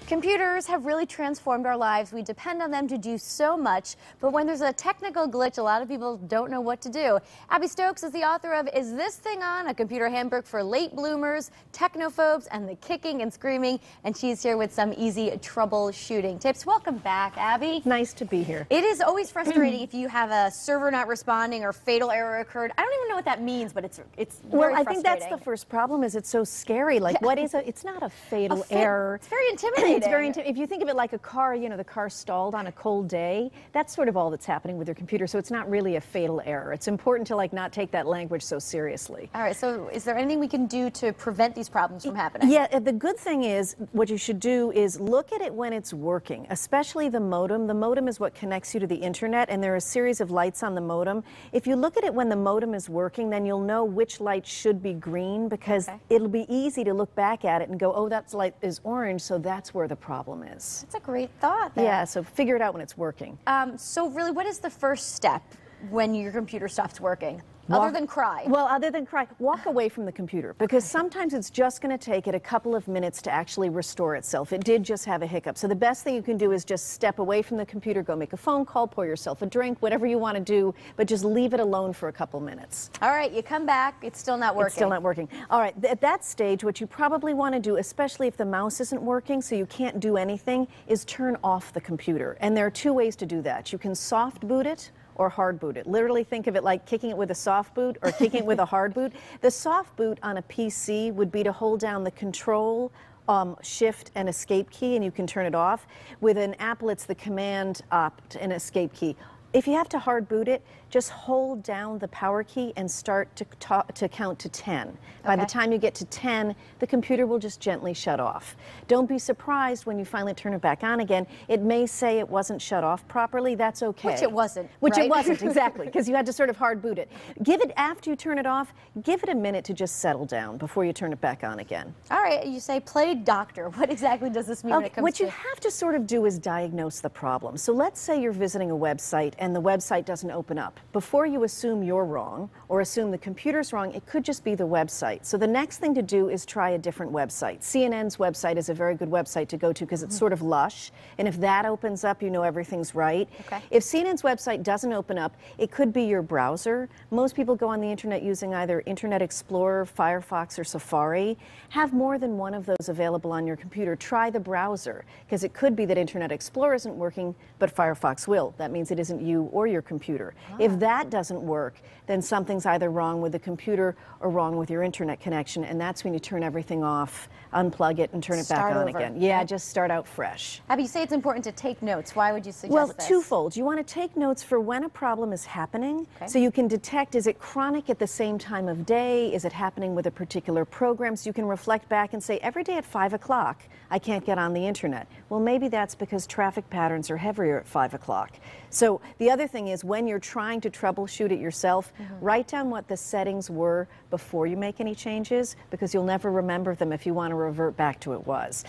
Computers have really transformed our lives. We depend on them to do so much, but when there's a technical glitch, a lot of people don't know what to do. Abby Stokes is the author of Is This Thing On? A computer handbook for late bloomers, technophobes, and the kicking and screaming, and she's here with some easy troubleshooting tips. Welcome back, Abby. Nice to be here. It is always frustrating if you have a server not responding or fatal error occurred. I don't even know what that means, but it's very Well, I frustrating. think that's the first problem, is it's so scary. Like, what is it's not a fatal error. It's very intimidating. It's very intimidating. If you think of it like a car, you know, the car stalled on a cold day, that's sort of all that's happening with your computer. So it's not really a fatal error. It's important to not take that language so seriously. All right, so is there anything we can do to prevent these problems from happening? Yeah, the good thing is, what you should do is look at it when it's working, especially the modem. The modem is what connects you to the internet, and there are a series of lights on the modem. If you look at it when the modem is working, then you'll know which light should be green, because it'll be easy to look back at it and go, oh, that light is orange, so that's where the problem is. That's a great thought there. Yeah, so figure it out when it's working. So really, what is the first step when your computer stops working? Other than cry. Well, other than cry, walk away from the computer, because sometimes it's just going to take it a couple of minutes to actually restore itself. It did just have a hiccup. So the best thing you can do is just step away from the computer, go make a phone call, pour yourself a drink, whatever you want to do, but just leave it alone for a couple minutes. All right, you come back, it's still not working. It's still not working. All right, at that stage, what you probably want to do, especially if the mouse isn't working, so you can't do anything, is turn off the computer. And there are two ways to do that. You can soft boot it or hard boot it. Literally think of it like kicking it with a soft boot or kicking it with a hard boot. The soft boot on a PC would be to hold down the Control, Shift, and Escape key, and you can turn it off. With an Apple, it's the Command, Opt, and Escape key. If you have to hard boot it, just hold down the power key and start to count to 10. By the time you get to 10, the computer will just gently shut off. Don't be surprised when you finally turn it back on again. It may say it wasn't shut off properly. That's okay. Which it wasn't. Which right? it wasn't, exactly, because you had to sort of hard boot it. Give it, after you turn it off, give it a minute to just settle down before you turn it back on again. All right, you say play doctor. What exactly does this mean when it comes What you have to sort of do is diagnose the problem. So let's say you're visiting a website and the website doesn't open up. Before you assume you're wrong or assume the computer's wrong, it could just be the website. So the next thing to do is try a different website. CNN's website is a very good website to go to because it's sort of lush, and if that opens up, you know everything's right. If CNN's website doesn't open up, it could be your browser. Most people go on the internet using either Internet Explorer, Firefox, or Safari. Have more than one of those available on your computer. Try the browser, because it could be that Internet Explorer isn't working, but Firefox will. That means it isn't you or your computer. If that doesn't work, then something's either wrong with the computer or wrong with your internet connection, and that's when you turn everything off, unplug it, and turn it back on again. Yeah, just start out fresh. Abby, you say it's important to take notes. Why would you suggest this? Well, twofold. You want to take notes for when a problem is happening, so you can detect, is it chronic at the same time of day? Is it happening with a particular program? So you can reflect back and say, every day at 5 o'clock, I can't get on the internet. Well, maybe that's because traffic patterns are heavier at 5 o'clock. So the other thing is, when you're trying to troubleshoot it yourself, write down what the settings were before you make any changes, because you'll never remember them if you want to revert back to it was.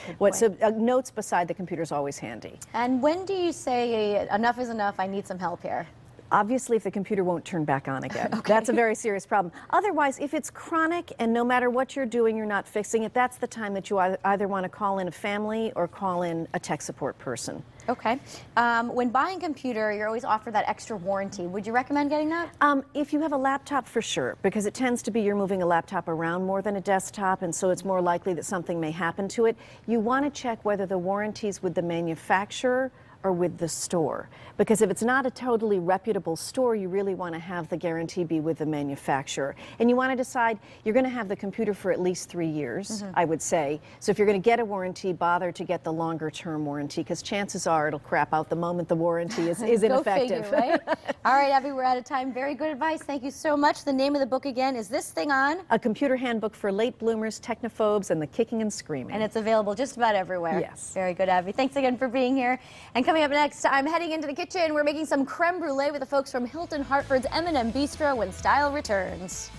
Notes beside the computer is always handy. And when do you say enough is enough, I need some help here? Obviously, if the computer won't turn back on again. That's a very serious problem. Otherwise, if it's chronic and no matter what you're doing, you're not fixing it, that's the time that you either want to call in a family or call in a tech support person. Okay. When buying a computer, you're always offered that extra warranty. Would you recommend getting that? If you have a laptop, for sure, because it tends to be you're moving a laptop around more than a desktop, and so it's more likely that something may happen to it. You want to check whether the warranty's with the manufacturer or with the store, because if it's not a totally reputable store, you really want to have the guarantee be with the manufacturer. And you want to decide, you're going to have the computer for at least 3 years, I would say. So if you're going to get a warranty, bother to get the longer term warranty, because chances are it'll crap out the moment the warranty is ineffective. Go figure, right? All right, Abby, we're out of time. Very good advice. Thank you so much. The name of the book again is This Thing On? A computer handbook for late bloomers, technophobes, and the kicking and screaming. And it's available just about everywhere. Yes. Very good, Abby. Thanks again for being here. And coming up next, I'm heading into the kitchen. We're making some creme brulee with the folks from Hilton Hartford's M&M Bistro when style returns.